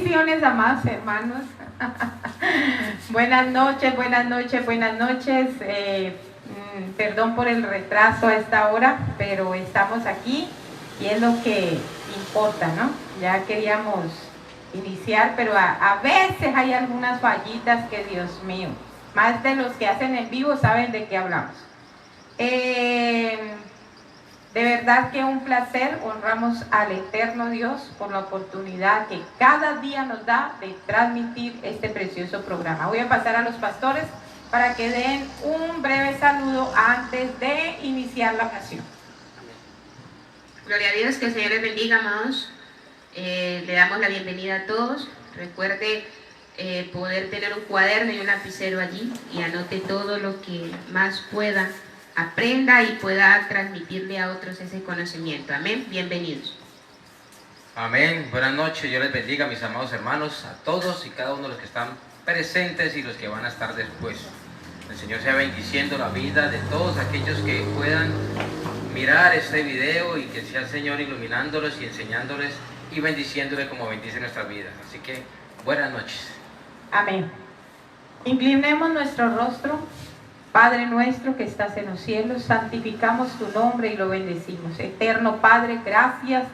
Bendiciones, amados hermanos. Buenas noches, buenas noches, buenas noches. Perdón por el retraso a esta hora, pero estamos aquí y es lo que importa, ¿no? Ya queríamos iniciar, pero a veces hay algunas fallitas que, Dios mío, más de los que hacen en vivo saben de qué hablamos. De verdad que un placer, honramos al eterno Dios por la oportunidad que cada día nos da de transmitir este precioso programa. Voy a pasar a los pastores para que den un breve saludo antes de iniciar la oración. Gloria a Dios, que el Señor les bendiga, amados. Le damos la bienvenida a todos. Recuerde poder tener un cuaderno y un lapicero allí y anote todo lo que más pueda, aprenda y pueda transmitirle a otros ese conocimiento. Amén. Bienvenidos. Amén. Buenas noches. Dios les bendiga, mis amados hermanos, a todos y cada uno de los que están presentes y los que van a estar después. El Señor sea bendiciendo la vida de todos aquellos que puedan mirar este video y que sea el Señor iluminándolos y enseñándoles y bendiciéndoles como bendice nuestras vidas. Así que buenas noches. Amén. Inclinemos nuestro rostro. Padre nuestro que estás en los cielos, santificamos tu nombre y lo bendecimos. Eterno Padre, gracias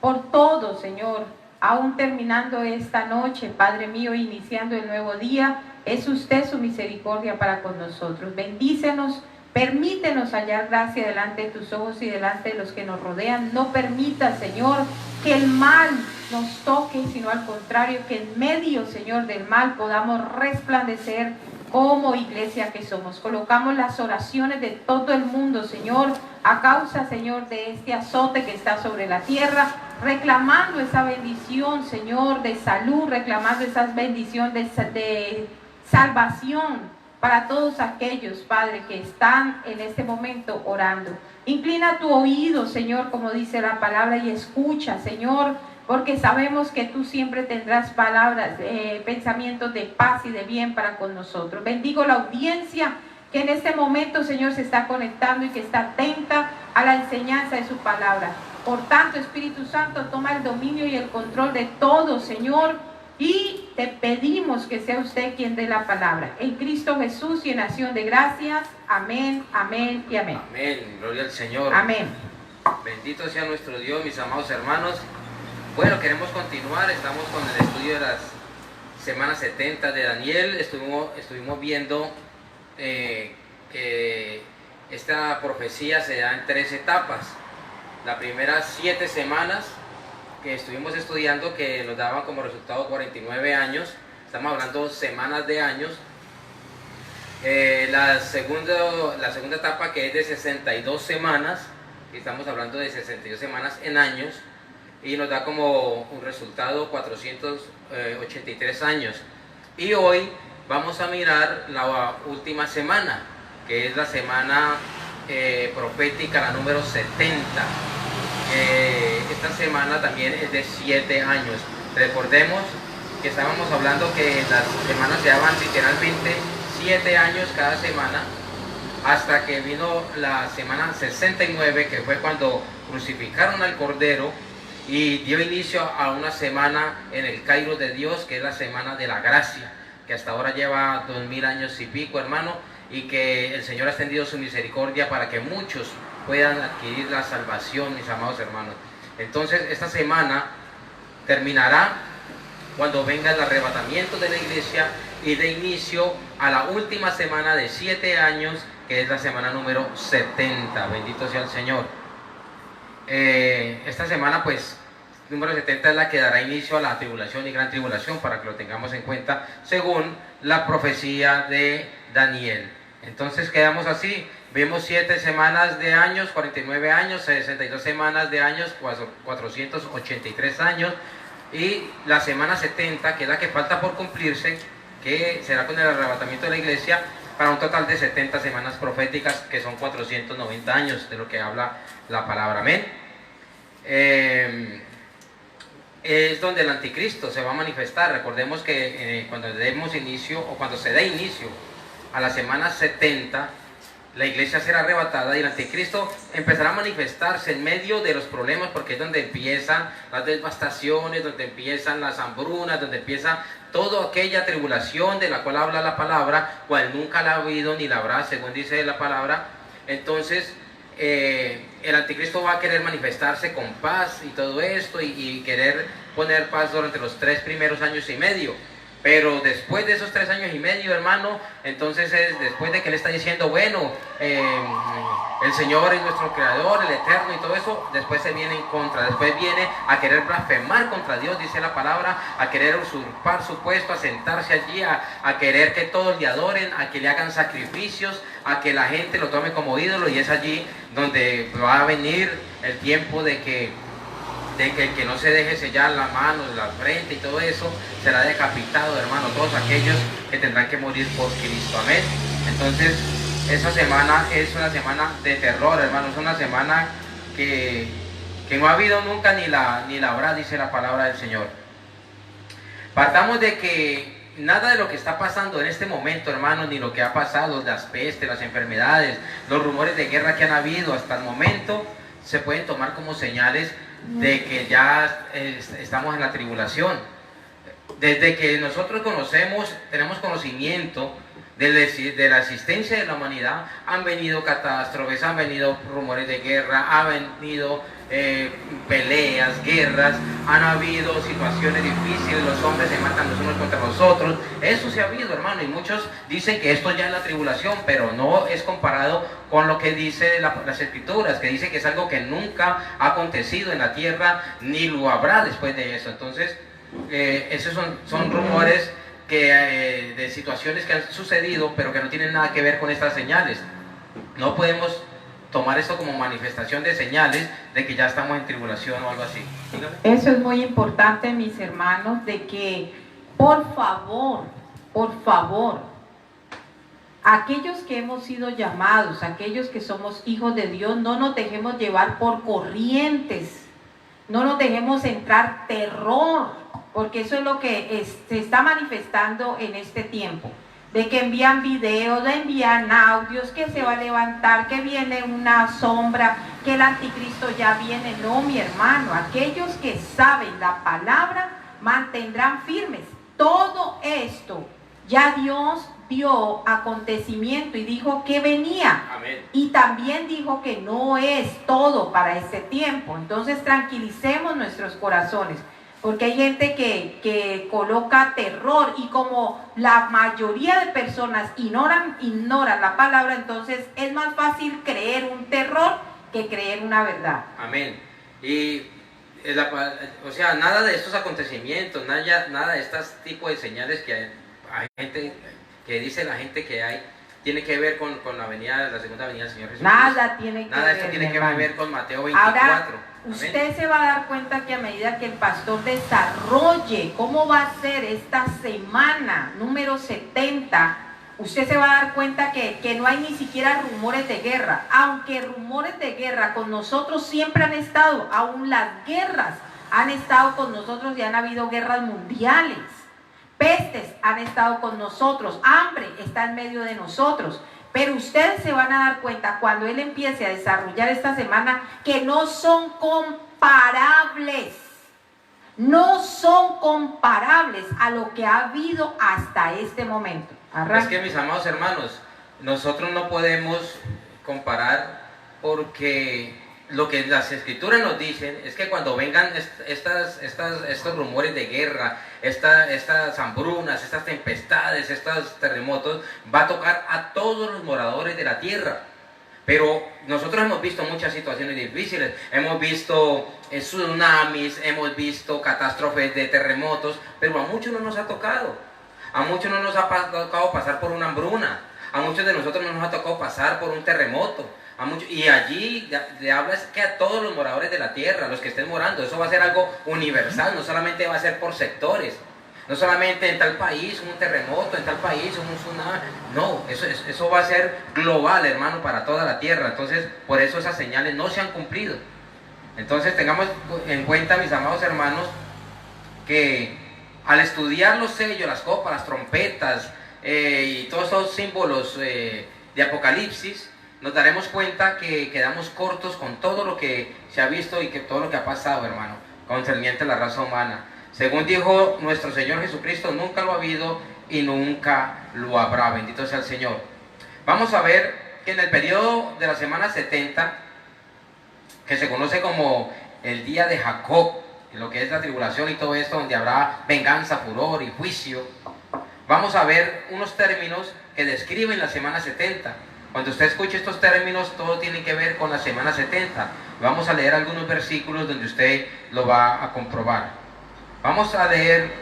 por todo, Señor. Aún terminando esta noche, Padre mío, iniciando el nuevo día, es usted su misericordia para con nosotros. Bendícenos, permítenos hallar gracia delante de tus ojos y delante de los que nos rodean. No permita, Señor, que el mal nos toque, sino al contrario, que en medio, Señor, del mal podamos resplandecer como iglesia que somos. Colocamos las oraciones de todo el mundo, Señor, a causa, Señor, de este azote que está sobre la tierra, reclamando esa bendición, Señor, de salud, reclamando esa bendición de salvación para todos aquellos, Padre, que están en este momento orando. Inclina tu oído, Señor, como dice la palabra, y escucha, Señor, porque sabemos que tú siempre tendrás palabras, pensamientos de paz y de bien para con nosotros. Bendigo la audiencia que en este momento, Señor, se está conectando y que está atenta a la enseñanza de su palabra. Por tanto, Espíritu Santo, toma el dominio y el control de todo, Señor, y te pedimos que sea usted quien dé la palabra. En Cristo Jesús y en acción de gracias. Amén, amén y amén. Amén. Gloria al Señor. Amén. Bendito sea nuestro Dios, mis amados hermanos. Bueno, queremos continuar, estamos con el estudio de las semanas 70 de Daniel. Estuvimos viendo que esta profecía se da en 3 etapas. Las primeras 7 semanas que estuvimos estudiando, que nos daban como resultado 49 años, estamos hablando semanas de años. La segunda etapa, que es de 62 semanas, estamos hablando de 62 semanas en años, y nos da como un resultado 483 años. Y hoy vamos a mirar la última semana, que es la semana profética, la número 70. Esta semana también es de 7 años. Recordemos que estábamos hablando que las semanas se daban literalmente 7 años cada semana, hasta que vino la semana 69, que fue cuando crucificaron al Cordero, y dio inicio a una semana en el Kairos de Dios, que es la semana de la gracia, que hasta ahora lleva 2000 años y pico, hermano, y que el Señor ha extendido su misericordia para que muchos puedan adquirir la salvación, mis amados hermanos. Entonces esta semana terminará cuando venga el arrebatamiento de la iglesia y de inicio a la última semana de 7 años, que es la semana número 70. Bendito sea el Señor. Esta semana, pues, número 70 es la que dará inicio a la tribulación y gran tribulación, para que lo tengamos en cuenta según la profecía de Daniel. Entonces quedamos así, vemos 7 semanas de años, 49 años, 62 semanas de años, 483 años, y la semana 70, que es la que falta por cumplirse, que será con el arrebatamiento de la iglesia, para un total de 70 semanas proféticas, que son 490 años de lo que habla la palabra. Amén. Es donde el anticristo se va a manifestar. Recordemos que cuando demos inicio, o cuando se dé inicio a la semana 70, la iglesia será arrebatada y el anticristo empezará a manifestarse en medio de los problemas, porque es donde empiezan las devastaciones, donde empiezan las hambrunas, donde empieza toda aquella tribulación de la cual habla la palabra, cual nunca la ha habido ni la habrá, según dice la palabra. Entonces el anticristo va a querer manifestarse con paz y todo esto, y querer poner paz durante los 3 primeros años y medio. Pero después de esos 3 años y medio, hermano, entonces es después de que él está diciendo, bueno, el Señor es nuestro creador, el eterno y todo eso, después se viene en contra, después viene a querer blasfemar contra Dios, dice la palabra, a querer usurpar su puesto, a sentarse allí, a querer que todos le adoren, a que le hagan sacrificios, a que la gente lo tome como ídolo, y es allí donde va a venir el tiempo de que el que no se deje sellar la mano, la frente y todo eso, será decapitado, hermano, todos aquellos que tendrán que morir por Cristo, amén. Entonces, esa semana es una semana de terror, hermano, es una semana que no ha habido nunca ni la habrá, dice la palabra del Señor. Partamos de que nada de lo que está pasando en este momento, hermano, ni lo que ha pasado, las pestes, las enfermedades, los rumores de guerra que han habido hasta el momento, se pueden tomar como señales de que ya estamos en la tribulación. Desde que nosotros tenemos conocimiento de la existencia de la humanidad, han venido catástrofes, han venido rumores de guerra, han venido peleas, guerras, han habido situaciones difíciles, los hombres se matan los unos contra los otros. Eso se ha habido, hermano, y muchos dicen que esto ya es la tribulación, pero no es comparado con lo que dice las Escrituras, que dice que es algo que nunca ha acontecido en la tierra, ni lo habrá después de eso. Entonces, esos son rumores de situaciones que han sucedido, pero que no tienen nada que ver con estas señales. No podemos tomar esto como manifestación de señales de que ya estamos en tribulación o algo así. Dígame. Eso es muy importante, mis hermanos, de que por favor, aquellos que hemos sido llamados, aquellos que somos hijos de Dios, no nos dejemos llevar por corrientes, no nos dejemos entrar terror, porque eso es lo que se está manifestando en este tiempo. De que envían videos, de envían audios, que se va a levantar, que viene una sombra, que el anticristo ya viene. No, mi hermano, aquellos que saben la palabra mantendrán firmes. Todo esto ya Dios dio acontecimiento y dijo que venía. Amén. Y también dijo que no es todo para este tiempo. Entonces tranquilicemos nuestros corazones. Porque hay gente que coloca terror, y como la mayoría de personas ignoran la palabra, entonces es más fácil creer un terror que creer una verdad. Amén. Y o sea, nada de estos acontecimientos, nada de estos tipos de señales que hay gente que dice la gente que hay, tiene que ver con la segunda venida del Señor Jesús. Nada tiene que nada ver. Esto tiene que hermano. ver con Mateo 24. Ahora, Amén. usted se va a dar cuenta que a medida que el pastor desarrolle cómo va a ser esta semana número 70, usted se va a dar cuenta que no hay ni siquiera rumores de guerra. Aunque rumores de guerra con nosotros siempre han estado, aún las guerras han estado con nosotros y han habido guerras mundiales. Pestes han estado con nosotros, hambre está en medio de nosotros. Pero ustedes se van a dar cuenta cuando él empiece a desarrollar esta semana que no son comparables. No son comparables a lo que ha habido hasta este momento. Es que, mis amados hermanos, nosotros no podemos comparar, porque lo que las Escrituras nos dicen es que cuando vengan estos rumores de guerra, estas hambrunas, estas tempestades, estos terremotos, va a tocar a todos los moradores de la tierra. Pero nosotros hemos visto muchas situaciones difíciles, hemos visto tsunamis, hemos visto catástrofes de terremotos, pero a muchos no nos ha tocado. A muchos no nos ha tocado pasar por una hambruna, a muchos de nosotros no nos ha tocado pasar por un terremoto. Y allí le hablas que a todos los moradores de la tierra, los que estén morando, eso va a ser algo universal, no solamente va a ser por sectores, no solamente en tal país un terremoto, en tal país un tsunami, no, eso va a ser global, hermano, para toda la tierra. Entonces, por eso esas señales no se han cumplido. Entonces, tengamos en cuenta, mis amados hermanos, que al estudiar los sellos, las copas, las trompetas y todos esos símbolos de Apocalipsis, nos daremos cuenta que quedamos cortos con todo lo que se ha visto y que todo lo que ha pasado, hermano, concerniente a la raza humana. Según dijo nuestro Señor Jesucristo, nunca lo ha habido y nunca lo habrá. Bendito sea el Señor. Vamos a ver que en el periodo de la semana 70, que se conoce como el día de Jacob, lo que es la tribulación y todo esto, donde habrá venganza, furor y juicio, vamos a ver unos términos que describen la semana 70. Cuando usted escuche estos términos, todo tiene que ver con la semana 70. Vamos a leer algunos versículos donde usted lo va a comprobar. Vamos a leer,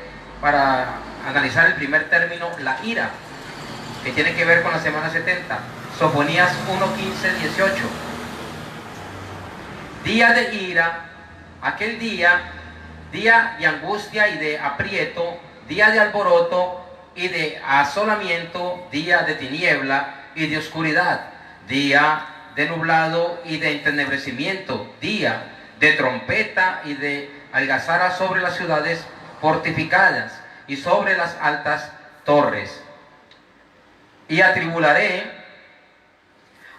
para analizar el primer término, la ira, que tiene que ver con la semana 70. Sofonías 1, 15, 18. Día de ira, aquel día, día de angustia y de aprieto, día de alboroto y de asolamiento, día de tiniebla y de oscuridad, día de nublado y de entenebrecimiento, día de trompeta y de algazara sobre las ciudades fortificadas y sobre las altas torres. Y atribularé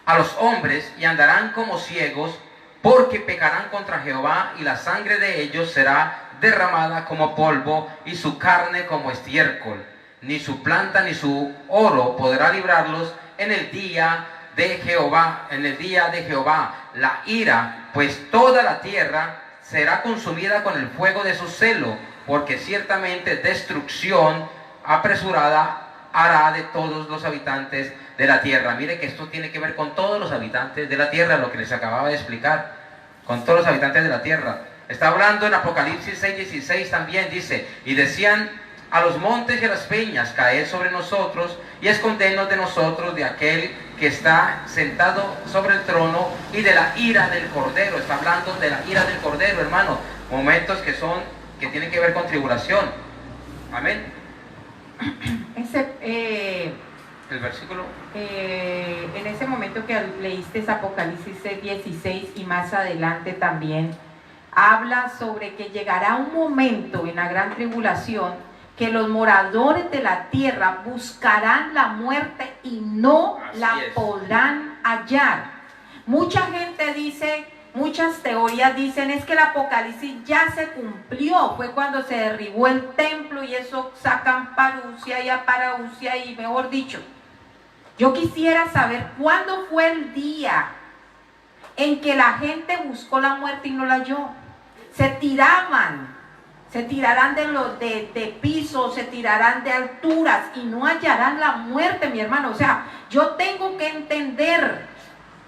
a los hombres y andarán como ciegos, porque pecarán contra Jehová, y la sangre de ellos será derramada como polvo y su carne como estiércol. Ni su planta ni su oro podrá librarlos en el día de Jehová, la ira, pues toda la tierra será consumida con el fuego de su celo, porque ciertamente destrucción apresurada hará de todos los habitantes de la tierra. Mire que esto tiene que ver con todos los habitantes de la tierra, lo que les acababa de explicar, con todos los habitantes de la tierra. Está hablando en Apocalipsis 6:16 también, dice, y decían a los montes y a las peñas, caed sobre nosotros y escondernos de nosotros de aquel que está sentado sobre el trono y de la ira del Cordero. Está hablando de la ira del Cordero, hermano, momentos que tienen que ver con tribulación. Amén. El versículo. En ese momento que leíste Apocalipsis 16 y más adelante también, habla sobre que llegará un momento en la gran tribulación que los moradores de la tierra buscarán la muerte y no la podrán hallar. Mucha gente dice, muchas teorías dicen, es que el Apocalipsis ya se cumplió, fue cuando se derribó el templo y eso sacan parusia y aparausia y mejor dicho. Yo quisiera saber cuándo fue el día en que la gente buscó la muerte y no la halló. Se tirarán de pisos, se tirarán de alturas y no hallarán la muerte, mi hermano. O sea, yo tengo que entender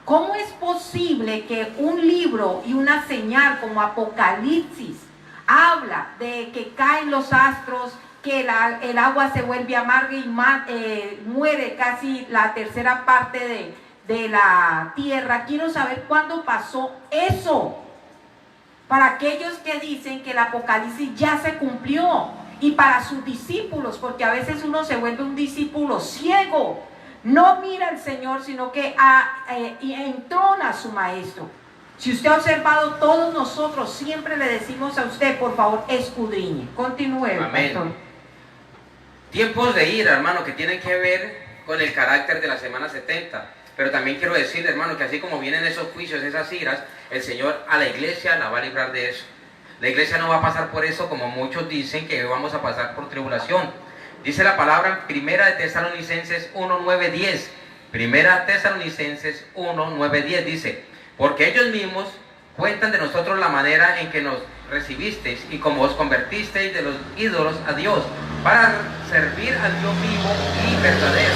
cómo es posible que un libro y una señal como Apocalipsis habla de que caen los astros, que el agua se vuelve amarga y muere casi la tercera parte de la tierra. Quiero saber cuándo pasó eso. Para aquellos que dicen que el Apocalipsis ya se cumplió, y para sus discípulos, porque a veces uno se vuelve un discípulo ciego, no mira al Señor, sino que entrona a su maestro. Si usted ha observado, todos nosotros siempre le decimos a usted, por favor, escudriñe. Continúe, amén, pastor. Tiempos de ira, hermano, que tienen que ver con el carácter de la semana 70. Pero también quiero decirle, hermano, que así como vienen esos juicios, esas iras, el Señor a la iglesia la va a librar de eso. La iglesia no va a pasar por eso, como muchos dicen que vamos a pasar por tribulación. Dice la palabra en Primera de Tesalonicenses 1, 9, 10. Primera de Tesalonicenses 1, 9, 10 dice, porque ellos mismos cuentan de nosotros la manera en que nos recibisteis y como os convertisteis de los ídolos a Dios, para servir al Dios vivo y verdadero,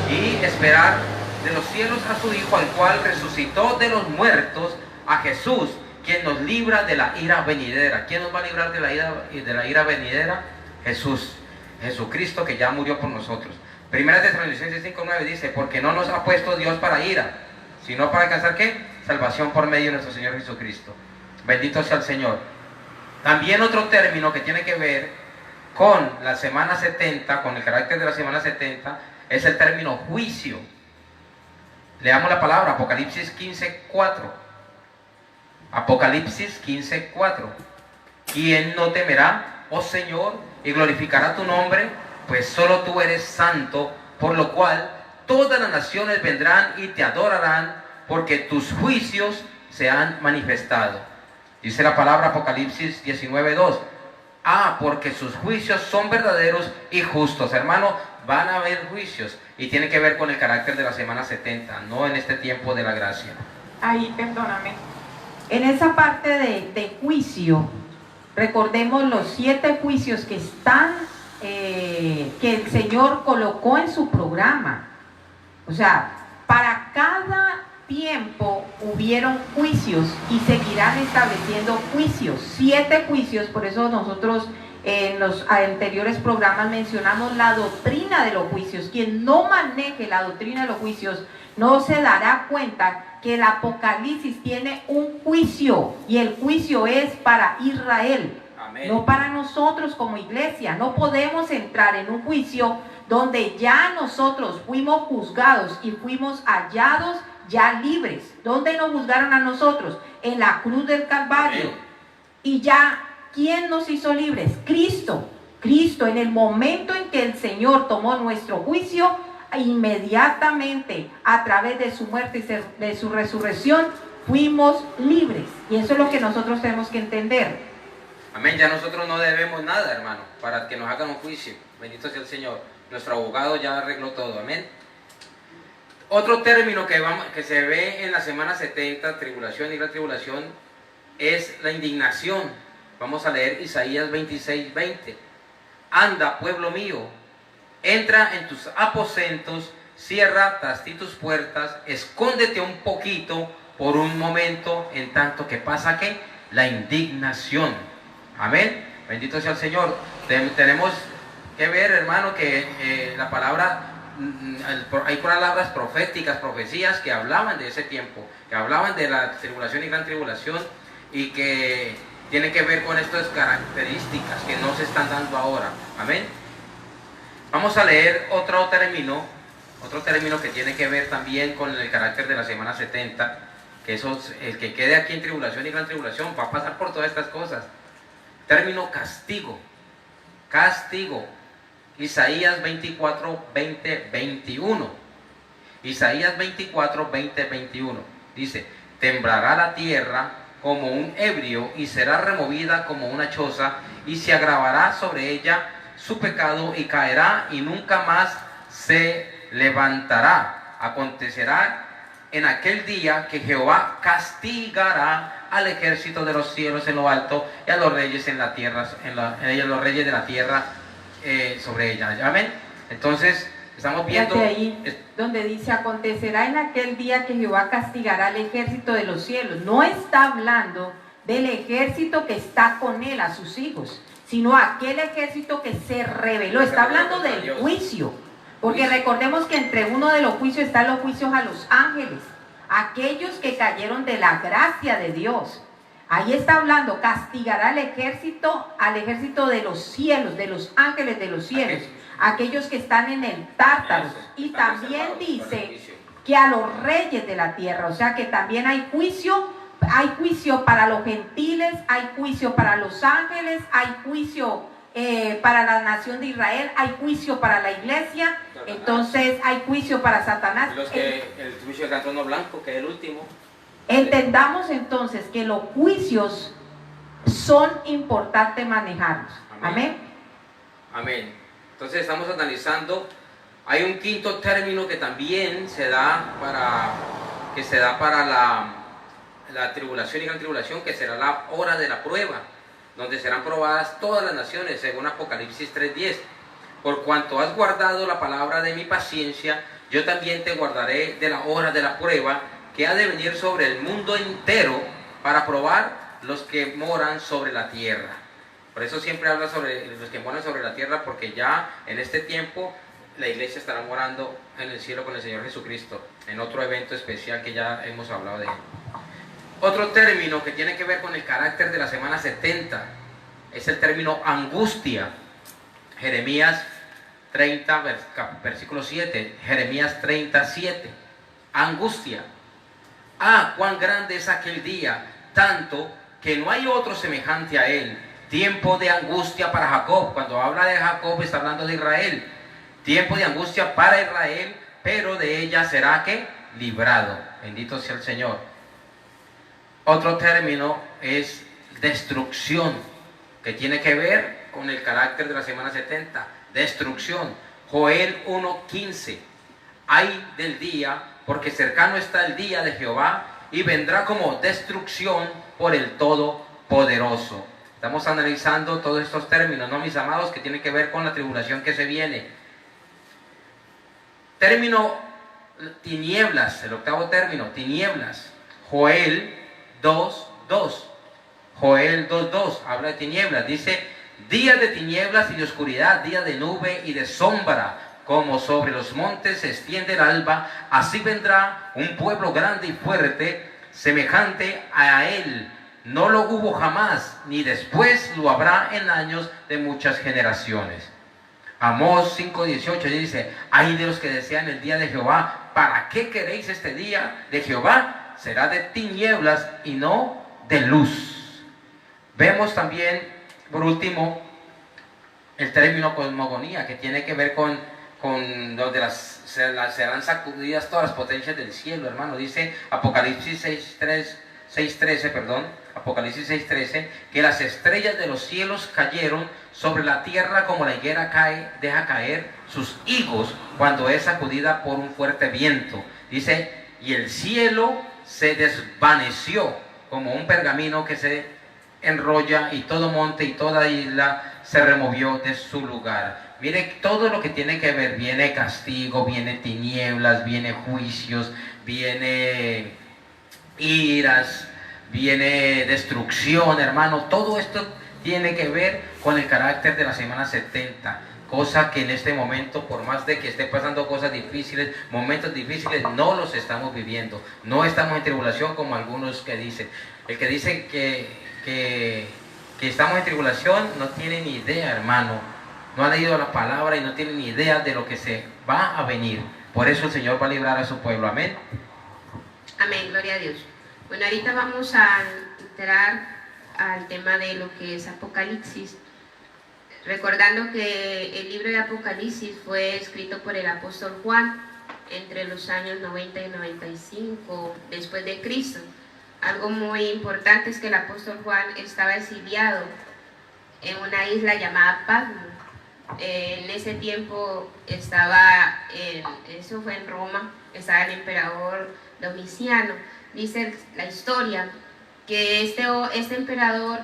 y esperar de los cielos a su Hijo, al cual resucitó de los muertos, a Jesús, quien nos libra de la ira venidera. ¿Quién nos va a librar de la ira venidera? Jesús, Jesucristo, que ya murió por nosotros. Primera de Tesalonicenses 5:9 dice, porque no nos ha puesto Dios para ira, sino para alcanzar ¿qué? Salvación por medio de nuestro Señor Jesucristo. Bendito sea el Señor. También otro término que tiene que ver con la semana 70, con el carácter de la semana 70, es el término juicio. Leamos la palabra, Apocalipsis 15:4. Apocalipsis 15:4. ¿Quién no temerá, oh Señor, y glorificará tu nombre? Pues solo tú eres santo, por lo cual todas las naciones vendrán y te adorarán, porque tus juicios se han manifestado. Dice la palabra Apocalipsis 19:2. Porque sus juicios son verdaderos y justos. Hermano, van a haber juicios y tiene que ver con el carácter de la semana 70, no en este tiempo de la gracia. Ahí, perdóname. En esa parte de juicio, recordemos los 7 juicios que están, que el Señor colocó en su programa. O sea, para cada tiempo hubieron juicios y seguirán estableciendo juicios, 7 juicios. Por eso nosotros en los anteriores programas mencionamos la doctrina de los juicios. Quien no maneje la doctrina de los juicios no se dará cuenta que el Apocalipsis tiene un juicio, y el juicio es para Israel. Amén. No para nosotros como iglesia. No podemos entrar en un juicio donde ya nosotros fuimos juzgados y fuimos hallados ya libres. ¿Dónde nos juzgaron a nosotros? En la cruz del Calvario. Amén. Y ya, ¿quién nos hizo libres? Cristo. Cristo, en el momento en que el Señor tomó nuestro juicio, inmediatamente a través de su muerte y de su resurrección fuimos libres. Y eso es lo que nosotros tenemos que entender. Amén. Ya nosotros no debemos nada, hermano, para que nos hagan un juicio. Bendito sea el Señor. Nuestro abogado ya arregló todo. Amén. Otro término que se ve en la semana 70, tribulación y gran tribulación, es la indignación. Vamos a leer Isaías 26:20. Anda, pueblo mío, entra en tus aposentos, cierra tras ti tus puertas, escóndete un poquito por un momento, en tanto que pasa ¿qué? La indignación. Amén. Bendito sea el Señor. Tenemos que ver, hermano, que la palabra, hay palabras proféticas, profecías que hablaban de ese tiempo, que hablaban de la tribulación y gran tribulación, y que tienen que ver con estas características que no se están dando ahora. Amén. Vamos a leer otro término que tiene que ver también con el carácter de la semana 70, que eso, el que quede aquí en tribulación y gran tribulación va a pasar por todas estas cosas. Término castigo. Castigo. Isaías 24, 20, 21. Isaías 24, 20, 21. Dice: temblará la tierra como un ebrio y será removida como una choza, y se agravará sobre ella su pecado y caerá y nunca más se levantará. Acontecerá en aquel día que Jehová castigará al ejército de los cielos en lo alto y a los reyes en la tierra, los reyes de la tierra sobre ella. Amén. Entonces estamos viendo ahí donde dice: acontecerá en aquel día que Jehová castigará al ejército de los cielos. No está hablando del ejército que está con él, a sus hijos, sino aquel ejército que se rebeló. Está hablando del juicio, porque recordemos que entre uno de los juicios están los juicios a los ángeles, aquellos que cayeron de la gracia de Dios. Ahí está hablando: castigará al ejército de los cielos, de los ángeles de los cielos, aquellos que están en el Tártaro. Y también dice que a los reyes de la tierra. O sea que también hay juicio para los gentiles, hay juicio para los ángeles, hay juicio para la nación de Israel, hay juicio para la iglesia, entonces hay juicio para Satanás. El juicio del trono blanco, que es el último. Entendamos entonces que los juicios son importantes manejarlos. Amén. Amén. Entonces estamos analizando. Hay un quinto término que también se da para la tribulación y gran tribulación, que será la hora de la prueba, donde serán probadas todas las naciones, según Apocalipsis 3:10. Por cuanto has guardado la palabra de mi paciencia, yo también te guardaré de la hora de la prueba, que ha de venir sobre el mundo entero, para probar los que moran sobre la tierra. Por eso siempre habla sobre los que moran sobre la tierra, porque ya en este tiempo la iglesia estará morando en el cielo con el Señor Jesucristo, en otro evento especial que ya hemos hablado de él. Otro término que tiene que ver con el carácter de la semana 70 es el término angustia. Jeremías 30, versículo 7. Jeremías 37. Angustia. Cuán grande es aquel día, tanto que no hay otro semejante a él. Tiempo de angustia para Jacob. Cuando habla de Jacob está hablando de Israel. Tiempo de angustia para Israel, pero de ella será que librado. Bendito sea el Señor. Otro término es destrucción, que tiene que ver con el carácter de la semana 70. Destrucción. Joel 1:15. Ay del día, porque cercano está el día de Jehová, y vendrá como destrucción por el Todopoderoso. Estamos analizando todos estos términos, ¿no, mis amados?, que tienen que ver con la tribulación que se viene. Término tinieblas, el octavo término, tinieblas. Joel 2:2. Joel 2:2 habla de tinieblas. Dice: días de tinieblas y de oscuridad, días de nube y de sombra, como sobre los montes se extiende el alba, así vendrá un pueblo grande y fuerte, semejante a él. No lo hubo jamás, ni después lo habrá en años de muchas generaciones. Amós 5:18 dice: ay de los que desean el día de Jehová, ¿para qué queréis este día de Jehová? Será de tinieblas y no de luz. Vemos también, por último, el término cosmogonía, que tiene que ver con donde serán sacudidas todas las potencias del cielo, hermano. Dice Apocalipsis 6:13, Apocalipsis 6:13, que las estrellas de los cielos cayeron sobre la tierra como la higuera deja caer sus higos cuando es sacudida por un fuerte viento. Dice: y el cielo se desvaneció como un pergamino que se enrolla, y todo monte y toda isla se removió de su lugar. Mire, todo lo que tiene que ver, viene castigo, viene tinieblas, viene juicios, viene iras, viene destrucción, hermano. Todo esto tiene que ver con el carácter de la semana 70, cosa que en este momento, por más de que esté pasando cosas difíciles, momentos difíciles, no los estamos viviendo. No estamos en tribulación como algunos que dicen. El que dice que estamos en tribulación no tiene ni idea, hermano. No ha leído la palabra y no tiene ni idea de lo que se va a venir. Por eso el Señor va a librar a su pueblo. Amén. Amén, gloria a Dios. Bueno, ahorita vamos a entrar al tema de lo que es Apocalipsis, recordando que el libro de Apocalipsis fue escrito por el apóstol Juan entre los años 90 y 95 después de Cristo. Algo muy importante es que el apóstol Juan estaba exiliado en una isla llamada Patmos. En ese tiempo eso fue en Roma, estaba el emperador Domiciano. Dice la historia que este emperador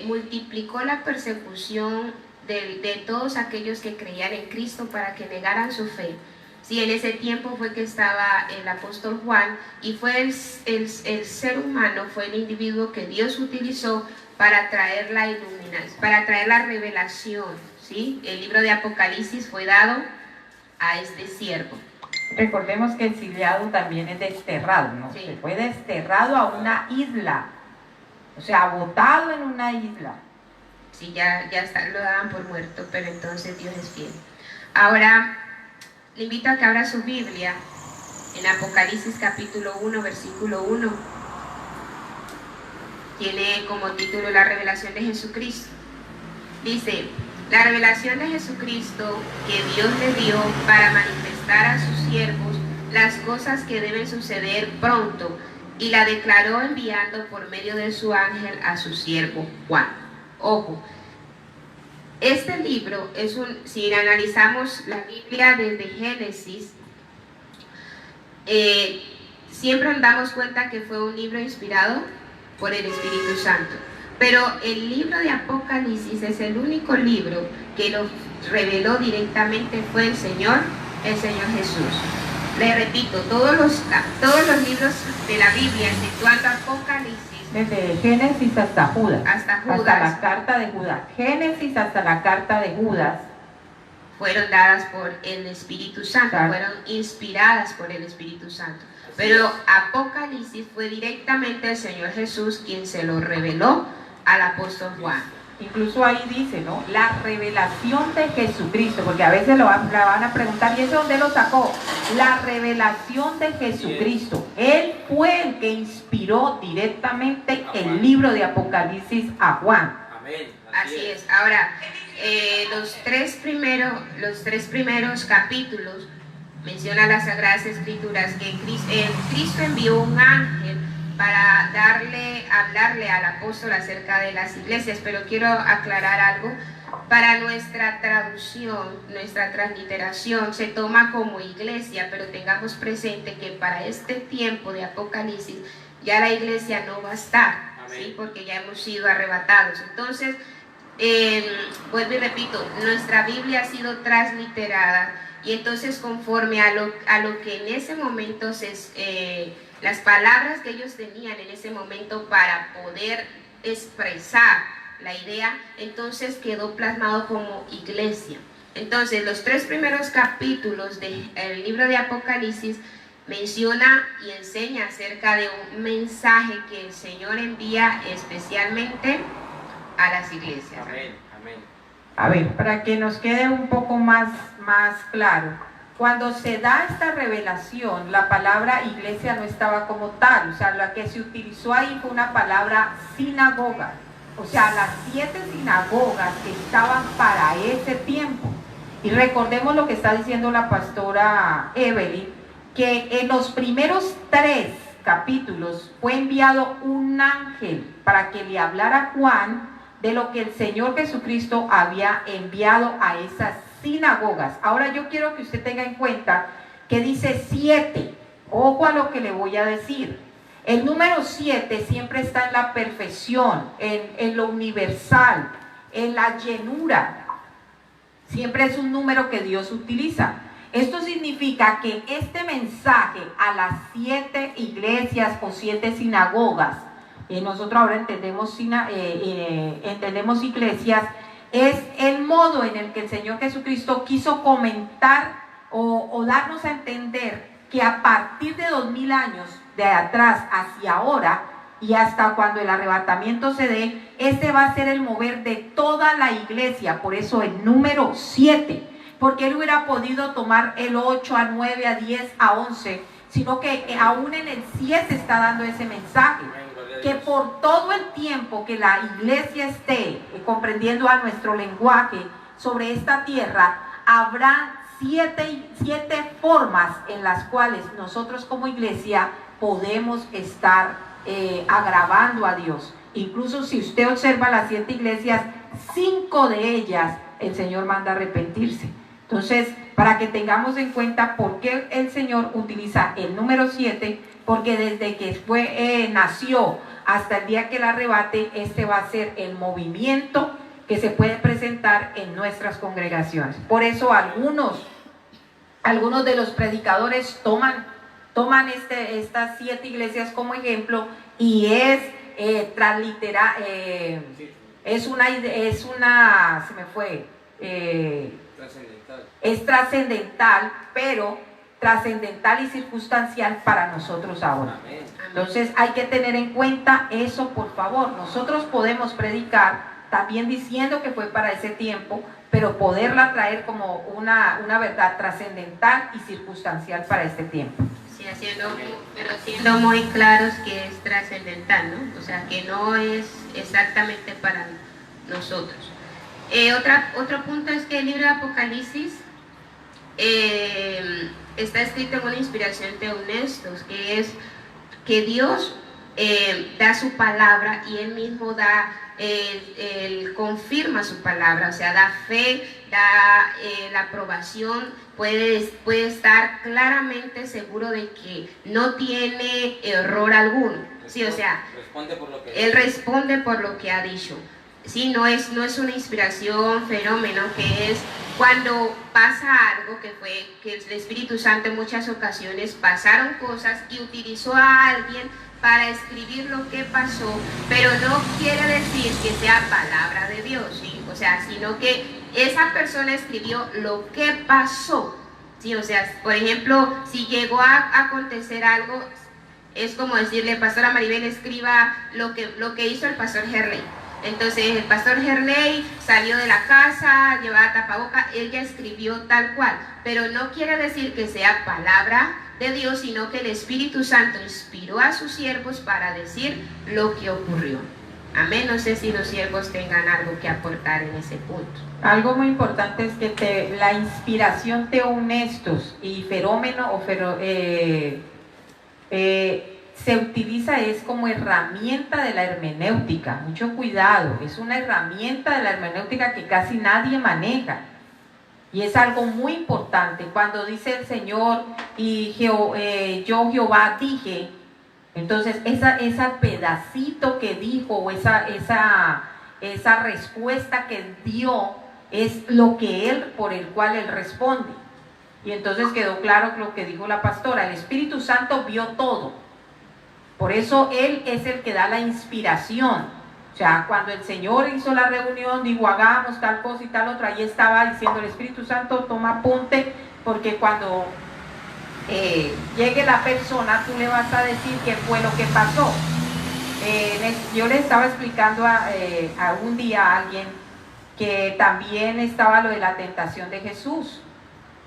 multiplicó la persecución de todos aquellos que creían en Cristo para que negaran su fe. Sí, en ese tiempo fue que estaba el apóstol Juan, y fue el ser humano, fue el individuo que Dios utilizó para traer la iluminación, para traer la revelación. ¿Sí? El libro de Apocalipsis fue dado a este siervo. Recordemos que exiliado también es desterrado, ¿no? Sí. Se fue desterrado a una isla, o sea, botado en una isla. Sí, lo daban por muerto, pero entonces Dios es fiel. Ahora, le invito a que abra su Biblia en Apocalipsis capítulo 1, versículo 1. Tiene como título la revelación de Jesucristo. Dice: la revelación de Jesucristo que Dios le dio para manifestar a sus siervos las cosas que deben suceder pronto, y la declaró enviando por medio de su ángel a su siervo Juan. Ojo, este libro si analizamos la Biblia desde Génesis, siempre nos damos cuenta que fue un libro inspirado por el Espíritu Santo. Pero el libro de Apocalipsis es el único libro que lo reveló directamente, fue el Señor Jesús. Le repito, todos los libros de la Biblia, exceptuando Apocalipsis, Desde Génesis hasta Judas. Hasta la carta de Judas. Génesis hasta la carta de Judas. Fueron dadas por el Espíritu Santo, fueron inspiradas por el Espíritu Santo. Pero Apocalipsis fue directamente el Señor Jesús quien se lo reveló al apóstol Juan. Incluso ahí dice, ¿no? La revelación de Jesucristo, porque a veces la van a preguntar, ¿y eso dónde lo sacó? La revelación de Jesucristo. Él fue el que inspiró directamente el libro de Apocalipsis a Juan. Amén. Así es. Ahora, los tres primeros capítulos menciona las Sagradas Escrituras que Cristo envió un ángel para hablarle al apóstol acerca de las iglesias, pero quiero aclarar algo. Para nuestra traducción, nuestra transliteración se toma como iglesia, pero tengamos presente que para este tiempo de Apocalipsis ya la iglesia no va a estar, ¿sí? Porque ya hemos sido arrebatados. Entonces, vuelvo y repito, nuestra Biblia ha sido transliterada y entonces conforme a lo que en ese momento las palabras que ellos tenían en ese momento para poder expresar la idea, entonces quedó plasmado como iglesia. Entonces los 3 primeros capítulos del libro de Apocalipsis menciona y enseña acerca de un mensaje que el Señor envía especialmente a las iglesias. Amén, amén. A ver, para que nos quede un poco más claro, cuando se da esta revelación, la palabra iglesia no estaba como tal, o sea, la que se utilizó ahí fue una palabra sinagoga, o sea, las 7 sinagogas que estaban para ese tiempo. Y recordemos lo que está diciendo la pastora Evelyn, que en los primeros 3 capítulos fue enviado un ángel para que le hablara a Juan de lo que el Señor Jesucristo había enviado a esas sinagogas. Ahora yo quiero que usted tenga en cuenta que dice 7. Ojo a lo que le voy a decir. El número 7 siempre está en la perfección, en lo universal, en la llenura. Siempre es un número que Dios utiliza. Esto significa que este mensaje a las 7 iglesias o 7 sinagogas, nosotros ahora entendemos iglesias, es el modo en el que el Señor Jesucristo quiso comentar o darnos a entender que a partir de 2000 años de atrás hacia ahora y hasta cuando el arrebatamiento se dé, este va a ser el mover de toda la iglesia. Por eso el número 7, porque él hubiera podido tomar el 8, a 9, a 10, a 11, sino que aún en el 7 está dando ese mensaje, que por todo el tiempo que la iglesia esté comprendiendo a nuestro lenguaje sobre esta tierra, habrá 7 formas en las cuales nosotros como iglesia podemos estar agravando a Dios. Incluso si usted observa las 7 iglesias, 5 de ellas el Señor manda arrepentirse. Entonces, para que tengamos en cuenta por qué el Señor utiliza el número 7, porque desde que nació hasta el día que el arrebate, este va a ser el movimiento que se puede presentar en nuestras congregaciones. Por eso algunos de los predicadores toman estas 7 iglesias como ejemplo, y es trascendental, pero trascendental y circunstancial para nosotros ahora. Amén. Entonces hay que tener en cuenta eso, por favor. Nosotros podemos predicar también diciendo que fue para ese tiempo, pero poderla traer como una verdad trascendental y circunstancial para este tiempo. Sí, siendo muy claros que es trascendental, ¿no? O sea, que no es exactamente para nosotros. Otro punto es que el libro de Apocalipsis está escrito en una inspiración de Unestos, que es que Dios da su palabra y Él mismo él confirma su palabra, o sea, da fe, da la aprobación, puede estar claramente seguro de que no tiene error alguno. Sí, o sea, Él responde por lo que ha dicho. Sí, no es una inspiración, fenómeno, que es cuando pasa algo que el Espíritu Santo en muchas ocasiones pasaron cosas y utilizó a alguien para escribir lo que pasó, pero no quiere decir que sea palabra de Dios, ¿sí? O sea, sino que esa persona escribió lo que pasó, ¿sí? O sea, por ejemplo, si llegó a acontecer algo, es como decirle, pastora Maribel, escriba lo que hizo el pastor Herley. Entonces el pastor Herley salió de la casa, llevaba tapaboca, ella escribió tal cual, pero no quiere decir que sea palabra de Dios, sino que el Espíritu Santo inspiró a sus siervos para decir lo que ocurrió. Amén. No sé si los siervos tengan algo que aportar en ese punto. Algo muy importante es que la inspiración teonestos y fenómeno se utiliza es como herramienta de la hermenéutica. Mucho cuidado, es una herramienta de la hermenéutica que casi nadie maneja. Y es algo muy importante. Cuando dice el Señor, y yo Jehová dije, entonces ese pedacito que dijo, o esa respuesta que dio, es lo que por el cual él responde. Y entonces quedó claro lo que dijo la pastora, el Espíritu Santo vio todo. Por eso él es el que da la inspiración. O sea, cuando el Señor hizo la reunión, dijo, hagamos tal cosa y tal otra, ahí estaba diciendo el Espíritu Santo, toma apunte, porque cuando llegue la persona, tú le vas a decir qué fue lo que pasó. Yo le estaba explicando un día a alguien que también estaba lo de la tentación de Jesús.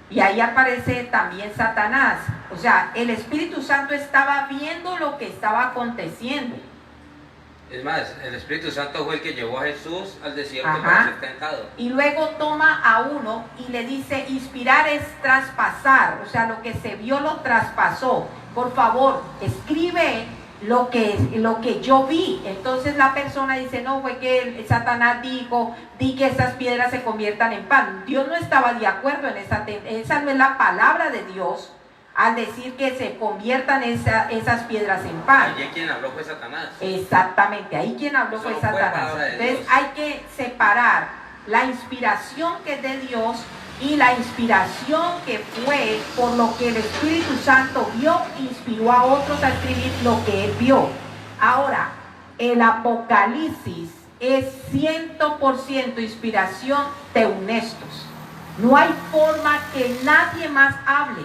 Y ahí aparece también Satanás. O sea, el Espíritu Santo estaba viendo lo que estaba aconteciendo. Es más, el Espíritu Santo fue el que llevó a Jesús al desierto para ser tentado. Y luego toma a uno y le dice, inspirar es traspasar. O sea, lo que se vio lo traspasó. Por favor, escribe lo que yo vi. Entonces la persona dice, no, fue que Satanás dijo, di que esas piedras se conviertan en pan. Dios no estaba de acuerdo en esa no es la palabra de Dios al decir que se conviertan esas piedras en pan. ¿Y quien habló fue Satanás? Exactamente, ahí quien habló fue Satanás. Entonces hay que separar la inspiración que es de Dios y la inspiración que fue por lo que el Espíritu Santo vio, inspiró a otros a escribir lo que él vio. Ahora, el Apocalipsis es 100% inspiración teunestos. No hay forma que nadie más hable.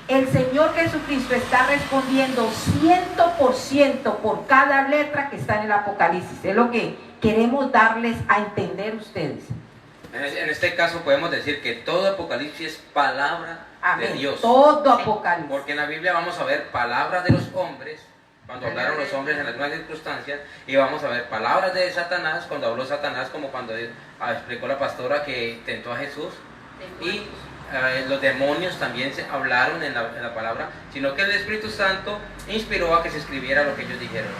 El Señor Jesucristo está respondiendo 100% por cada letra que está en el Apocalipsis. Es lo que queremos darles a entender ustedes. En este caso podemos decir que todo Apocalipsis es palabra de Dios. Todo Apocalipsis. Porque en la Biblia vamos a ver palabras de los hombres, cuando hablaron los hombres en algunas circunstancias, y vamos a ver palabras de Satanás, cuando habló Satanás, como cuando explicó la pastora que tentó a Jesús. Y los demonios también se hablaron en la palabra, sino que el Espíritu Santo inspiró a que se escribiera lo que ellos dijeron.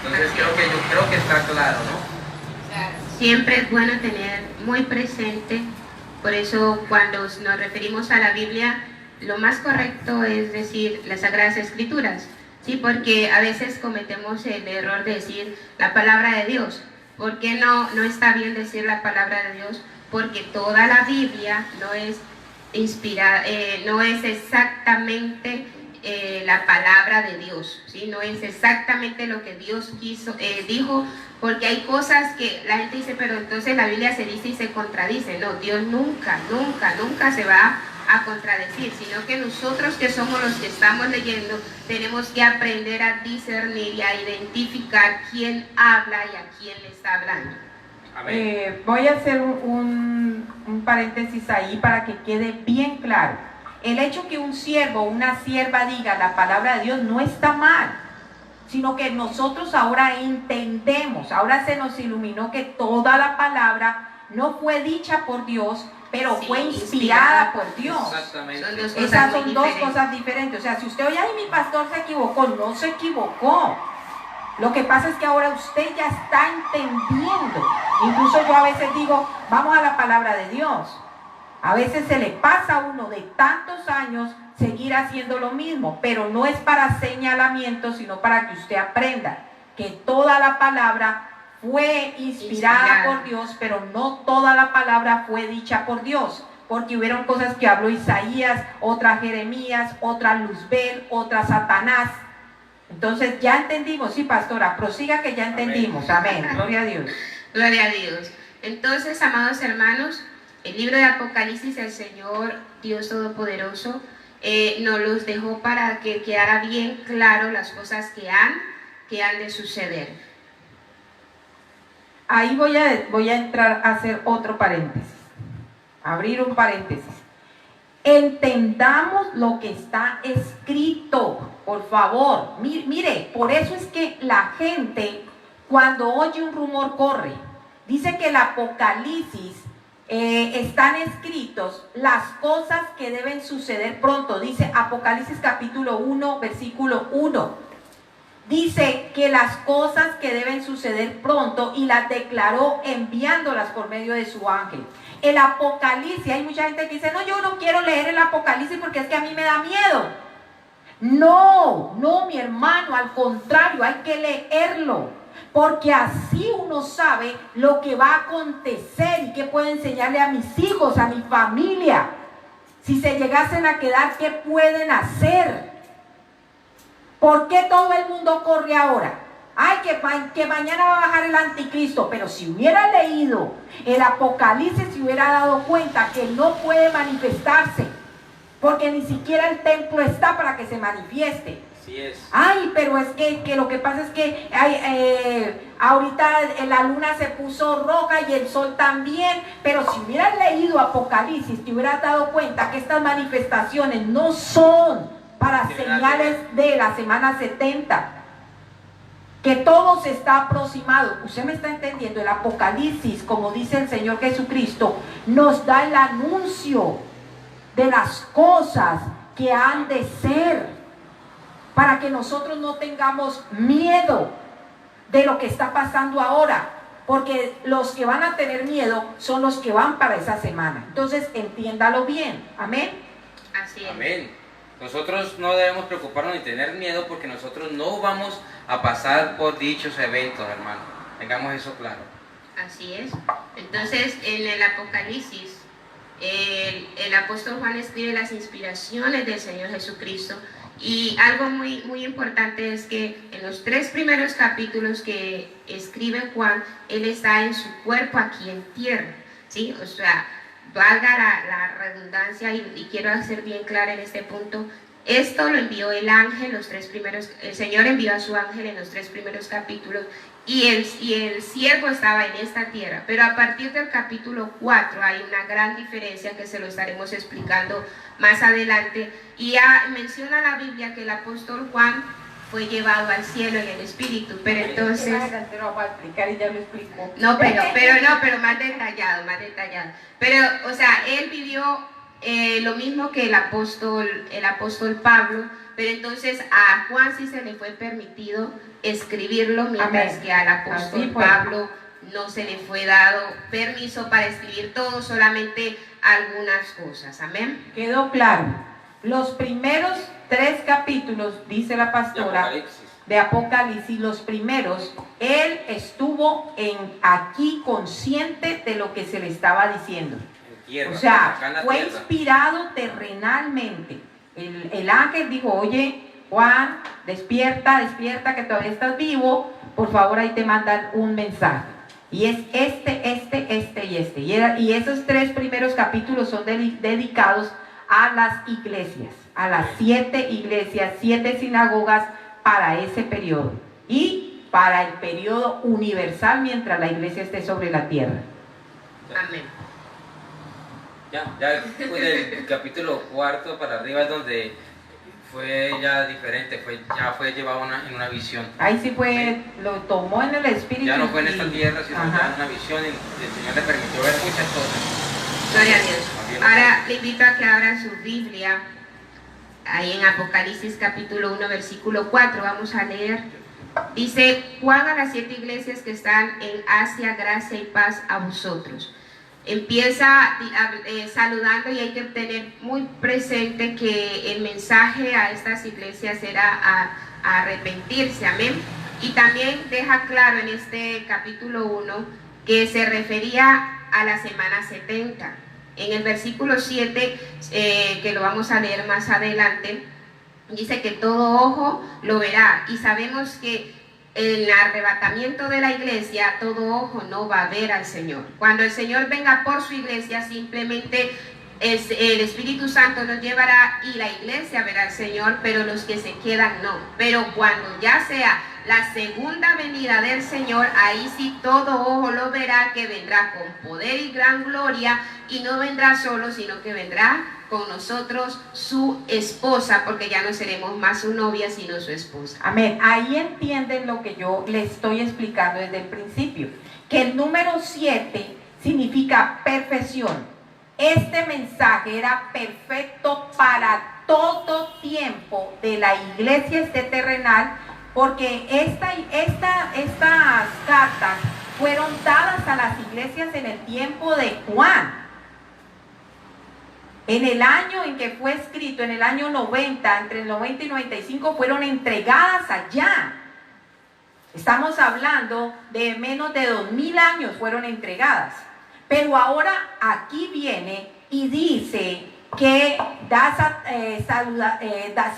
Entonces creo que está claro, ¿no? Siempre es bueno tener muy presente, por eso cuando nos referimos a la Biblia, lo más correcto es decir las Sagradas Escrituras, ¿sí? Porque a veces cometemos el error de decir la palabra de Dios. ¿Por qué no está bien decir la palabra de Dios? Porque toda la Biblia no es inspirada, no es exactamente la palabra de Dios, ¿sí? No es exactamente lo que Dios dijo, porque hay cosas que la gente dice, pero entonces la Biblia se dice y se contradice. No, Dios nunca se va a contradecir, sino que nosotros que somos los que estamos leyendo, tenemos que aprender a discernir y a identificar quién habla y a quién le está hablando. Voy a hacer un paréntesis ahí para que quede bien claro. El hecho que un siervo o una sierva diga la palabra de Dios no está mal, sino que nosotros ahora entendemos, ahora se nos iluminó que toda la palabra no fue dicha por Dios, pero sí, fue inspirada por Dios. Exactamente. Esas son dos cosas diferentes. O sea, si usted oye, ay, mi pastor se equivocó, no se equivocó. Lo que pasa es que ahora usted ya está entendiendo. Incluso yo a veces digo, vamos a la palabra de Dios. A veces se le pasa a uno de tantos años seguir haciendo lo mismo, pero no es para señalamiento, sino para que usted aprenda que toda la palabra fue inspirada por Dios, pero no toda la palabra fue dicha por Dios, porque hubieron cosas que habló Isaías, otras Jeremías, otras Luzbel, otras Satanás. Entonces ya entendimos, sí, pastora, prosiga que ya entendimos. Amén. Gloria a Dios. Gloria a Dios. Entonces, amados hermanos, el libro de Apocalipsis, el Señor Dios Todopoderoso nos los dejó para que quedara bien claro las cosas que han de suceder. Ahí voy a entrar a hacer otro paréntesis, abrir un paréntesis. Entendamos lo que está escrito, por favor. Mire, por eso es que la gente, cuando oye un rumor corre. Dice que el Apocalipsis están escritos las cosas que deben suceder pronto. Dice Apocalipsis capítulo 1, versículo 1. Dice que las cosas que deben suceder pronto y las declaró enviándolas por medio de su ángel. El Apocalipsis, hay mucha gente que dice, no, yo no quiero leer el Apocalipsis porque es que a mí me da miedo. No, no, mi hermano, al contrario, hay que leerlo. Porque así uno sabe lo que va a acontecer y qué puede enseñarle a mis hijos, a mi familia. Si se llegasen a quedar, ¿qué pueden hacer? ¿Por qué todo el mundo corre ahora? Ay, que mañana va a bajar el anticristo. Pero si hubiera leído el Apocalipsis, se hubiera dado cuenta que no puede manifestarse. Porque ni siquiera el templo está para que se manifieste. Así es. Ay, pero es que lo que pasa es que ahorita la luna se puso roja y el sol también, pero si hubieras leído Apocalipsis, te hubieras dado cuenta que estas manifestaciones no son para señales de la semana 70, que todo se está aproximado. Usted me está entendiendo. El Apocalipsis, como dice el Señor Jesucristo, nos da el anuncio de las cosas que han de ser, para que nosotros no tengamos miedo de lo que está pasando ahora, porque los que van a tener miedo son los que van para esa semana. Entonces, entiéndalo bien. Amén. Así es. Amén. Nosotros no debemos preocuparnos ni tener miedo, porque nosotros no vamos a pasar por dichos eventos, hermano. Tengamos eso claro. Así es. Entonces, en el Apocalipsis, el apóstol Juan escribe las inspiraciones del Señor Jesucristo. Y algo muy, muy importante es que en los 3 primeros capítulos que escribe Juan, él está en su cuerpo aquí en tierra, ¿sí? O sea, valga la redundancia y quiero hacer bien clara en este punto. Esto lo envió el ángel, el Señor envió a su ángel en los 3 primeros capítulos y el siervo estaba en esta tierra. Pero a partir del capítulo 4 hay una gran diferencia que se lo estaremos explicando más adelante. Y ya menciona la Biblia que el apóstol Juan fue llevado al cielo en el Espíritu, pero entonces... No, pero más detallado. Pero, o sea, él vivió lo mismo que el apóstol Pablo, pero entonces a Juan sí se le fue permitido escribirlo, mientras que al apóstol Pablo no se le fue dado permiso para escribir todo, solamente algunas cosas. Amén. Quedó claro. Los primeros 3 capítulos, dice la pastora, de Apocalipsis, los primeros, él estuvo aquí consciente de lo que se le estaba diciendo. Tierra, o sea, fue tierra. inspirado terrenalmente. El ángel dijo, oye, Juan, despierta, que todavía estás vivo, por favor, ahí te mandan un mensaje. Y es este. Y esos 3 primeros capítulos son dedicados a las iglesias, a las 7 iglesias, 7 sinagogas para ese periodo. Y para el periodo universal mientras la iglesia esté sobre la tierra. Amén. Ya fue del capítulo 4 para arriba, es donde fue ya diferente, ya fue llevado en una visión. Ahí sí fue, lo tomó en el espíritu. Ya no fue en esta tierra, sino ya en una visión, y el Señor le permitió ver muchas cosas. Gloria a Dios. Ahora le invito a que abra su Biblia, ahí en Apocalipsis capítulo 1, versículo 4, vamos a leer. Dice: Juan a las 7 iglesias que están en Asia, gracia y paz a vosotros. Empieza saludando, y hay que tener muy presente que el mensaje a estas iglesias era a arrepentirse, amén. Y también deja claro en este capítulo 1 que se refería a la semana 70. En el versículo 7, que lo vamos a leer más adelante, dice que todo ojo lo verá, y sabemos que en el arrebatamiento de la iglesia todo ojo no va a ver al Señor. Cuando el Señor venga por su iglesia, simplemente el Espíritu Santo nos llevará y la iglesia verá al Señor, pero los que se quedan no. Pero cuando ya sea la segunda venida del Señor, ahí sí todo ojo lo verá, que vendrá con poder y gran gloria, y no vendrá solo, sino que vendrá con nosotros su esposa, porque ya no seremos más su novia, sino su esposa. Amén. Ahí entienden lo que yo les estoy explicando desde el principio, que el número 7 significa perfección. Este mensaje era perfecto para todo tiempo de la iglesia terrenal, porque estas cartas fueron dadas a las iglesias en el tiempo de Juan. En el año en que fue escrito, en el año 90, entre el 90 y 95, fueron entregadas allá. Estamos hablando de menos de 2000 años fueron entregadas. Pero ahora aquí viene y dice que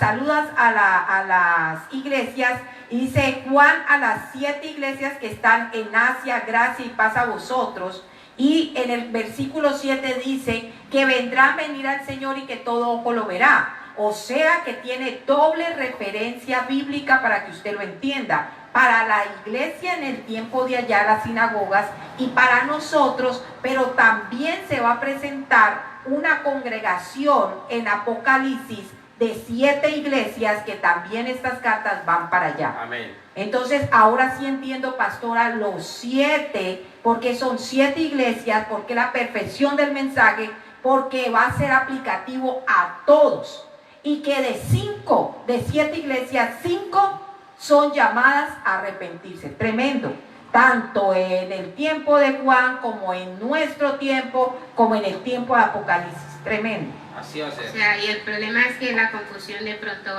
saludas a las iglesias, y dice Juan a las 7 iglesias que están en Asia, gracia y paz a vosotros. Y en el versículo 7 dice que vendrá a venir al Señor y que todo ojo lo verá. O sea que tiene doble referencia bíblica para que usted lo entienda. Para la iglesia en el tiempo de allá, las sinagogas, y para nosotros, pero también se va a presentar una congregación en Apocalipsis de 7 iglesias, que también estas cartas van para allá. Amén. Entonces ahora sí entiendo, pastora, los 7, porque son 7 iglesias, porque la perfección del mensaje, porque va a ser aplicativo a todos, y que de 7 iglesias, 5 son llamadas a arrepentirse. Tremendo, tanto en el tiempo de Juan, como en nuestro tiempo, como en el tiempo de Apocalipsis. Tremendo. Así va a ser. O sea, y el problema es que la confusión de pronto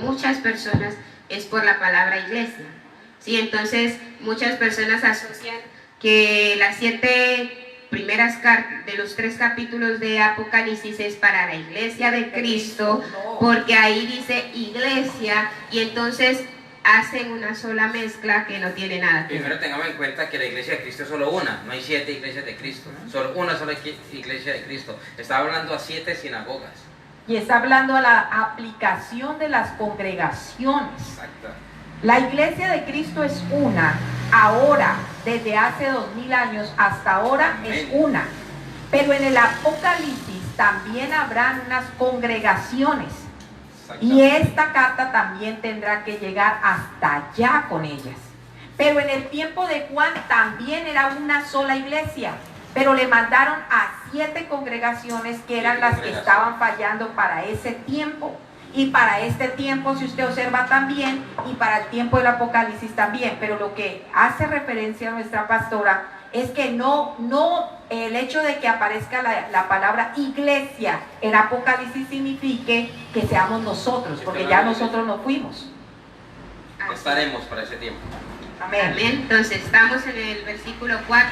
muchas personas es por la palabra iglesia. Sí, entonces muchas personas asocian que las 7 primeras cartas de los 3 capítulos de Apocalipsis es para la iglesia de Cristo, porque ahí dice iglesia, y entonces hacen una sola mezcla que no tiene nada que ver. Primero tengamos en cuenta que la iglesia de Cristo es solo una, no hay 7 iglesias de Cristo, solo una sola iglesia de Cristo. Está hablando a 7 sinagogas. Y está hablando a la aplicación de las congregaciones. Exacto. La iglesia de Cristo es una, ahora, desde hace 2000 años hasta ahora. Amén. Es una. Pero en el Apocalipsis también habrán unas congregaciones. Y esta carta también tendrá que llegar hasta allá con ellas. Pero en el tiempo de Juan también era una sola iglesia, pero le mandaron a 7 congregaciones que eran las que estaban fallando para ese tiempo. Y para este tiempo, si usted observa, también, y para el tiempo del Apocalipsis también. Pero lo que hace referencia a nuestra pastora es que no el hecho de que aparezca la palabra iglesia en Apocalipsis signifique que seamos nosotros, porque ya nosotros no fuimos. Estaremos para ese tiempo. Amén. Amén. Entonces estamos en el versículo 4.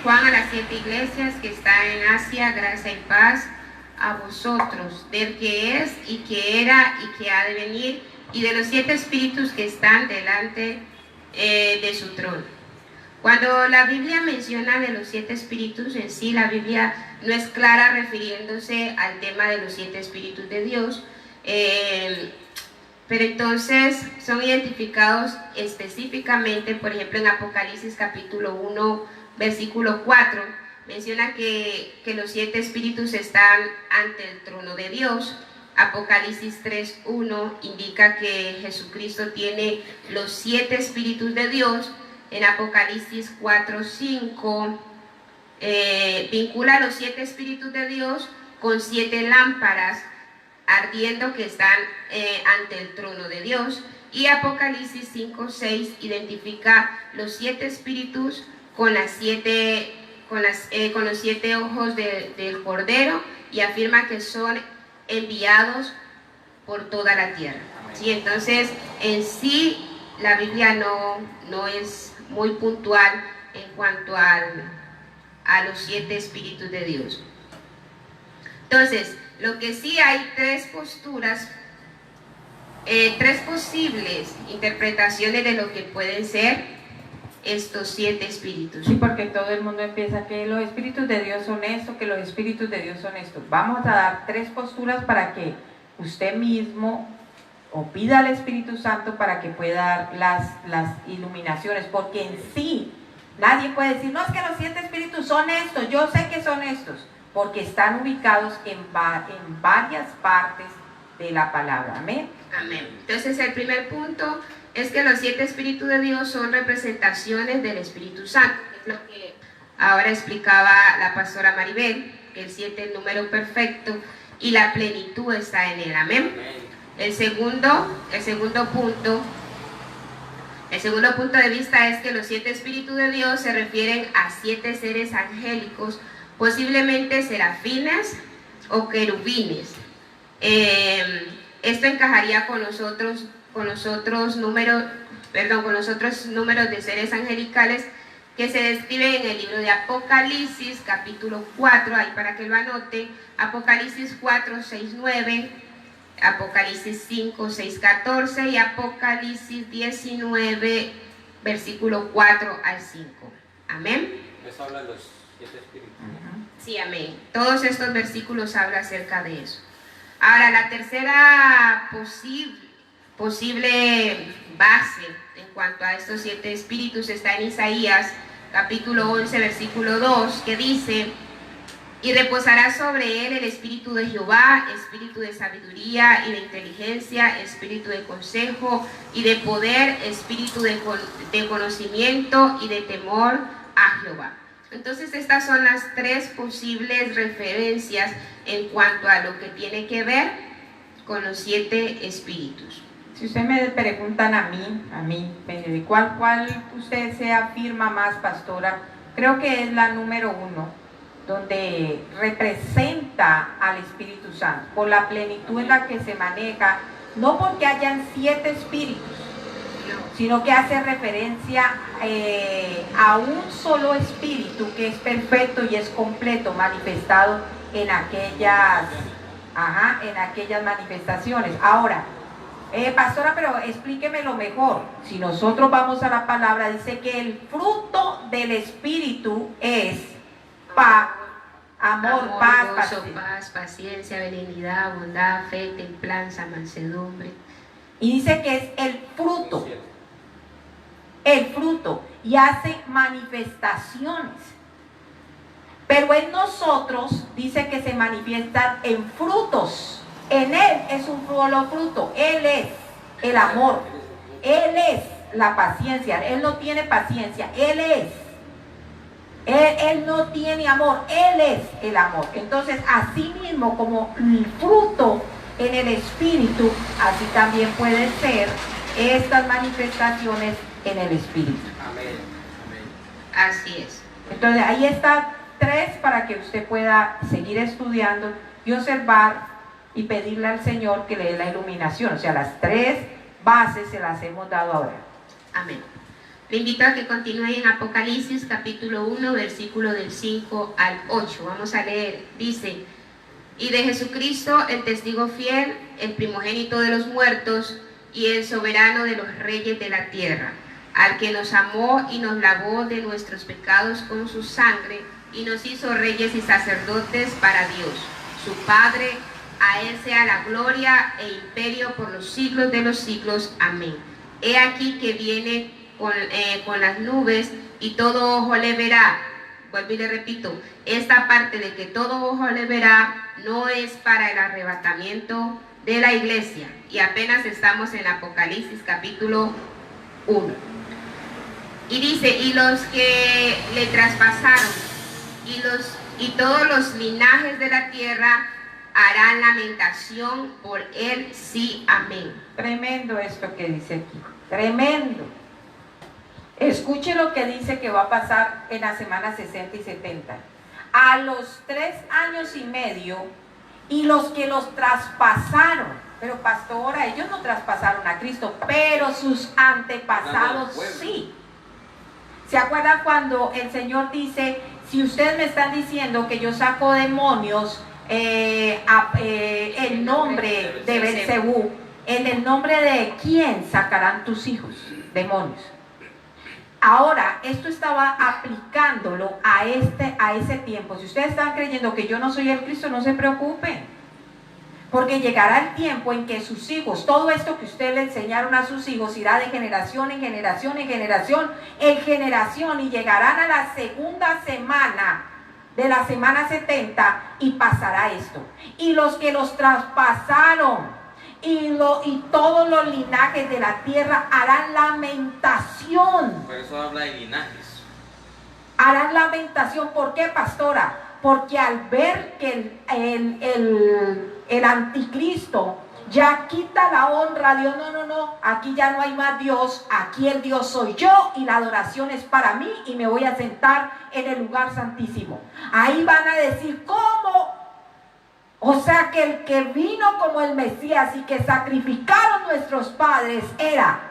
Juan a las 7 iglesias que está en Asia, gracia y paz a vosotros, del que es y que era y que ha de venir, y de los 7 espíritus que están delante de su trono. Cuando la Biblia menciona de los 7 espíritus, en sí la Biblia no es clara refiriéndose al tema de los 7 espíritus de Dios, pero entonces son identificados específicamente, por ejemplo en Apocalipsis capítulo 1, versículo 4, menciona que los 7 espíritus están ante el trono de Dios. Apocalipsis 3:1 indica que Jesucristo tiene los 7 espíritus de Dios. En Apocalipsis 4:5 vincula los 7 espíritus de Dios con 7 lámparas ardiendo que están ante el trono de Dios. Y Apocalipsis 5:6 identifica los 7 espíritus con los 7 ojos del Cordero, y afirma que son enviados por toda la tierra. ¿Sí? Entonces, en sí, la Biblia no es muy puntual en cuanto a los 7 espíritus de Dios. Entonces, lo que sí hay 3 posturas, 3 posibles interpretaciones de lo que pueden ser estos 7 espíritus. Sí, porque todo el mundo empieza que los espíritus de Dios son esto, que los espíritus de Dios son esto. Vamos a dar 3 posturas para que usted mismo o pida al Espíritu Santo para que pueda dar las iluminaciones, porque en sí nadie puede decir, no, es que los 7 espíritus son estos, yo sé que son estos. porque están ubicados en varias partes de la palabra. Amén. Amén. Entonces el primer punto es que los 7 espíritus de Dios son representaciones del Espíritu Santo. Es lo que ahora explicaba la pastora Maribel, que el 7 es el número perfecto y la plenitud está en él. Amén. El segundo punto de vista es que los 7 espíritus de Dios se refieren a 7 seres angélicos, posiblemente serafines o querubines. Esto encajaría con los otros números de seres angelicales que se describen en el libro de Apocalipsis, capítulo 4, ahí para que lo anoten, Apocalipsis 4, 6, 9, Apocalipsis 5, 6, 14 y Apocalipsis 19, versículo 4 al 5. Amén. Eso habla de los 7 espíritus. Sí, amén. Todos estos versículos hablan acerca de eso. Ahora, la tercera posible base en cuanto a estos 7 espíritus está en Isaías, capítulo 11, versículo 2, que dice: y reposará sobre él el espíritu de Jehová, espíritu de sabiduría y de inteligencia, espíritu de consejo y de poder, espíritu de conocimiento y de temor a Jehová. Entonces estas son las 3 posibles referencias en cuanto a lo que tiene que ver con los 7 espíritus. Si ustedes me preguntan a mí, ¿cuál usted se afirma más, pastora? Creo que es la número 1, donde representa al Espíritu Santo, por la plenitud en la que se maneja, no porque hayan 7 espíritus, sino que hace referencia a un solo espíritu que es perfecto y es completo, manifestado en aquellas manifestaciones. Ahora, pastora, pero explíquemelo mejor. Si nosotros vamos a la palabra, dice que el fruto del espíritu es amor, paz, paciencia, benignidad, bondad, fe, templanza, mansedumbre. Y dice que es el fruto, y hace manifestaciones. Pero en nosotros dice que se manifiestan en frutos. En él es un solo fruto. Él es el amor. Él es la paciencia. Él no tiene paciencia. Él no tiene amor. Él es el amor. Entonces, así mismo como el fruto en el espíritu, así también pueden ser estas manifestaciones en el espíritu. Amén. Así es. Entonces, ahí está 3 para que usted pueda seguir estudiando y observar y pedirle al Señor que le dé la iluminación. O sea, las 3 bases se las hemos dado ahora. Amén. Le invito a que continúe en Apocalipsis capítulo 1, versículo del 5 al 8. Vamos a leer. Dice: y de Jesucristo, el testigo fiel, el primogénito de los muertos y el soberano de los reyes de la tierra, al que nos amó y nos lavó de nuestros pecados con su sangre y nos hizo reyes y sacerdotes para Dios, su Padre. A él sea la gloria e imperio por los siglos de los siglos. Amén. He aquí que viene con las nubes y todo ojo le verá. Vuelvo y le repito, esta parte de que todo ojo le verá no es para el arrebatamiento de la iglesia. Y apenas estamos en Apocalipsis capítulo 1. Y dice: y los que le traspasaron y todos los linajes de la tierra harán lamentación por él. Sí, amén. Tremendo esto que dice aquí. Tremendo. Escuche lo que dice que va a pasar en la semana 60 y 70. A los 3 años y medio, y los que los traspasaron, pero pastora, ellos no traspasaron a Cristo, pero sus antepasados sí. ¿Se acuerdan cuando el Señor dice: si ustedes me están diciendo que yo saco demonios el nombre de Belcebú, en el nombre de quién sacarán tus hijos demonios? Ahora, esto estaba aplicándolo a ese tiempo. Si ustedes están creyendo que yo no soy el Cristo, no se preocupen, porque llegará el tiempo en que sus hijos, todo esto que ustedes le enseñaron a sus hijos, irá de generación en generación, y llegarán a la segunda semana de la semana 70 y pasará esto. Y los que los traspasaron y todos los linajes de la tierra harán lamentación. Por eso habla de linajes. Harán lamentación. ¿Por qué, pastora? Porque al ver que el anticristo ya quita la honra a Dios, no, aquí ya no hay más Dios, aquí el Dios soy yo y la adoración es para mí y me voy a sentar en el lugar santísimo. Ahí van a decir, ¿cómo? O sea que el que vino como el Mesías y que sacrificaron nuestros padres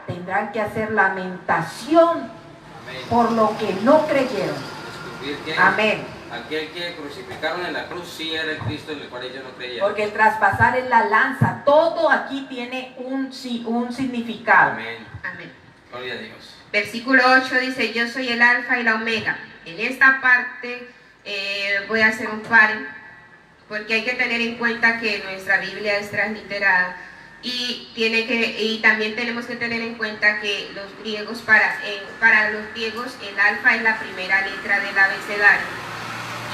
tendrán que hacer lamentación. Amén. Por lo que no creyeron. Amén. Aquel que crucificaron en la cruz sí era el Cristo en el cual ellos no creían. Porque el traspasar es la lanza. Todo aquí tiene un significado. Amén. Amén. Gloria a Dios. Versículo 8 dice, yo soy el alfa y la omega. En esta parte voy a hacer un pare, porque hay que tener en cuenta que nuestra Biblia es transliterada y también tenemos que tener en cuenta que los griegos, para los griegos, el alfa es la primera letra del abecedario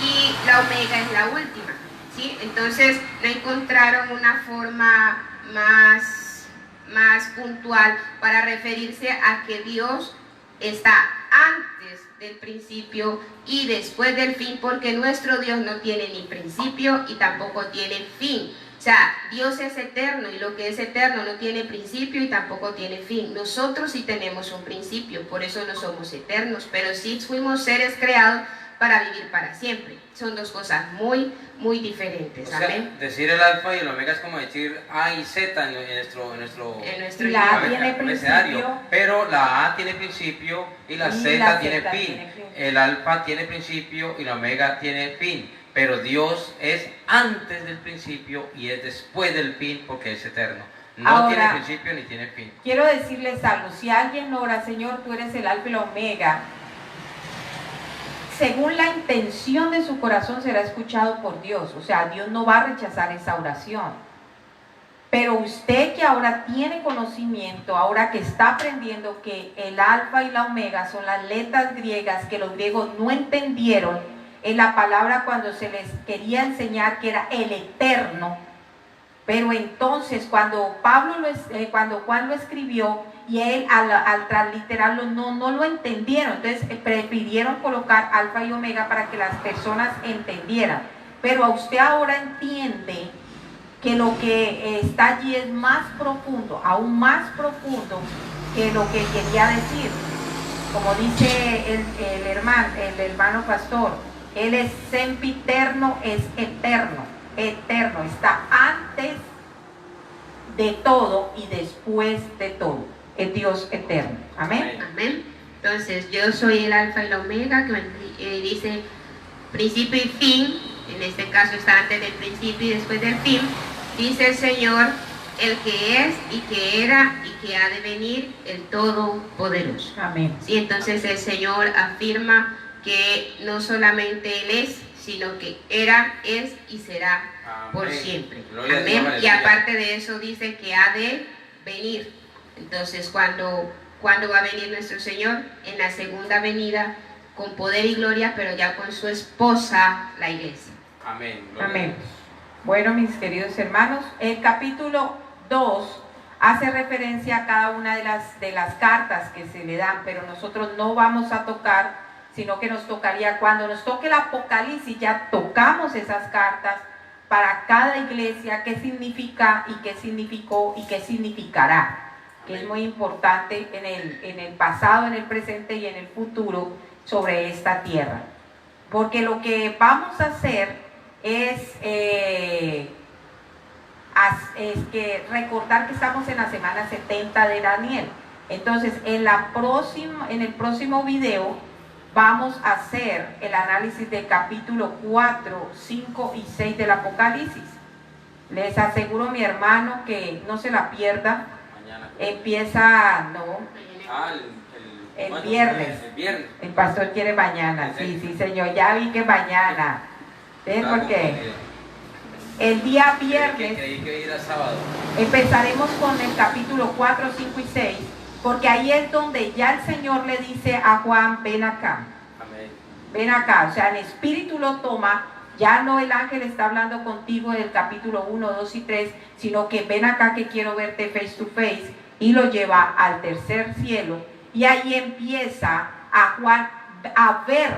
y la omega es la última, ¿sí? Entonces no encontraron una forma más puntual para referirse a que Dios está antes del principio y después del fin, porque nuestro Dios no tiene ni principio y tampoco tiene fin. O sea, Dios es eterno y lo que es eterno no tiene principio y tampoco tiene fin. Nosotros sí tenemos un principio, por eso no somos eternos, pero sí fuimos seres creados para vivir para siempre. Son dos cosas muy, muy diferentes. O sea, Amén. decir el alfa y el omega es como decir A y Z en nuestro Y la A tiene abecedario. principio. Pero la A tiene principio y la Z tiene fin. El alfa tiene principio y la omega tiene fin. Pero Dios es antes del principio y es después del fin porque es eterno. No Ahora, tiene principio ni tiene fin. Quiero decirles algo. Si alguien ora, Señor, tú eres el alfa y la omega, según la intención de su corazón será escuchado por Dios. O sea, Dios no va a rechazar esa oración. Pero usted que ahora tiene conocimiento, ahora que está aprendiendo que el alfa y la omega son las letras griegas que los griegos no entendieron en la palabra cuando se les quería enseñar que era el eterno. Pero entonces cuando Juan lo escribió y él al transliterarlo no lo entendieron, entonces prefirieron colocar alfa y omega para que las personas entendieran. Pero a usted ahora entiende que lo que está allí es más profundo, aún más profundo que lo que quería decir. Como dice el hermano pastor, él es sempiterno, es eterno, está antes de todo y después de todo. Es Dios eterno. Amén. Amén. Entonces, yo soy el alfa y la omega, que dice principio y fin. En este caso está antes del principio y después del fin. Dice el Señor, el que es y que era y que ha de venir, el Todopoderoso. Amén. Sí, entonces el Señor afirma que no solamente Él es, sino que era, es y será por siempre. Amén. Y aparte de eso dice que ha de venir. Entonces, ¿cuándo va a venir nuestro Señor? En la segunda venida, con poder y gloria, pero ya con su esposa, la iglesia. Amén. Amén. Bueno, mis queridos hermanos, el capítulo 2 hace referencia a cada una de las cartas que se le dan, pero nosotros no vamos a tocar, sino que nos tocaría, cuando nos toque el Apocalipsis, ya tocamos esas cartas para cada iglesia, qué significa y qué significó y qué significará, que es muy importante en el pasado, en el presente y en el futuro sobre esta tierra. Porque lo que vamos a hacer es que recordar que estamos en la semana 70 de Daniel. Entonces, en el próximo video vamos a hacer el análisis del capítulo 4, 5 y 6 del Apocalipsis. Les aseguro, mi hermano, que no se la pierda. Mañana. Empieza, el viernes. El viernes. El pastor quiere mañana. Sí, señor, ya vi que mañana. ¿Ves por qué? El día viernes Creí que era sábado. empezaremos con el capítulo 4, 5 y 6, porque ahí es donde ya el Señor le dice a Juan, ven acá. Amén. ven acá, o sea, en espíritu lo toma, ya no el ángel está hablando contigo del capítulo 1, 2 y 3, sino que ven acá que quiero verte face to face, y lo lleva al tercer cielo, y ahí empieza a Juan a ver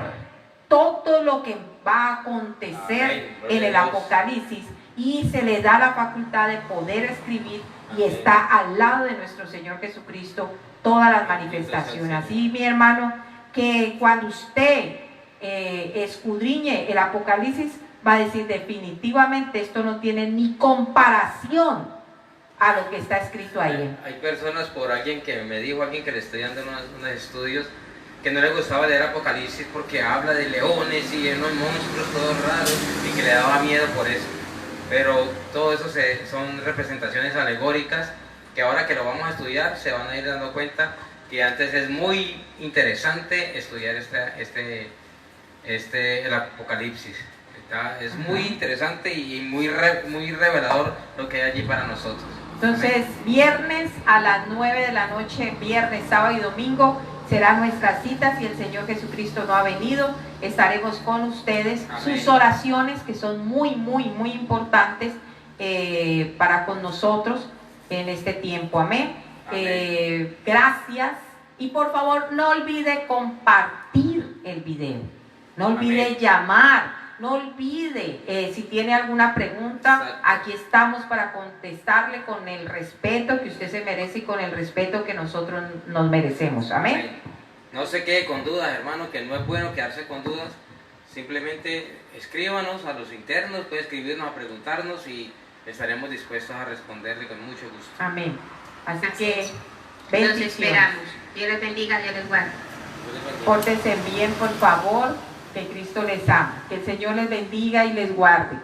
todo lo que va a acontecer en el Apocalipsis, y se le da la facultad de poder escribir, y está al lado de nuestro Señor Jesucristo todas las manifestaciones. Así, mi hermano, que cuando usted escudriñe el Apocalipsis, va a decir definitivamente esto no tiene ni comparación a lo que está escrito ahí. Hay personas, por alguien que me dijo, alguien que le estoy dando unos estudios, que no le gustaba leer Apocalipsis porque habla de leones y de unos monstruos todos raros y que le daba miedo por eso. Pero todo eso son representaciones alegóricas que ahora que lo vamos a estudiar se van a ir dando cuenta que antes es muy interesante estudiar el Apocalipsis. Es muy interesante y muy revelador lo que hay allí para nosotros. Entonces, viernes a las 9 de la noche, viernes, sábado y domingo, será nuestra cita. Si el Señor Jesucristo no ha venido, estaremos con ustedes. Amén. Sus oraciones, que son muy importantes para con nosotros en este tiempo. Amén. Gracias. Y por favor, no olvide compartir el video. No olvide Amén. Llamar. No olvide, si tiene alguna pregunta, exacto, aquí estamos para contestarle con el respeto que usted se merece y con el respeto que nosotros nos merecemos. Amén. No se quede con dudas, hermano, que no es bueno quedarse con dudas. Simplemente escríbanos a los internos, puede escribirnos a preguntarnos y estaremos dispuestos a responderle con mucho gusto. Amén. Así que, los esperamos. Dios les bendiga, Dios les guarde. Pórtense bien, por favor. Que Cristo les ama. Que el Señor les bendiga y les guarde.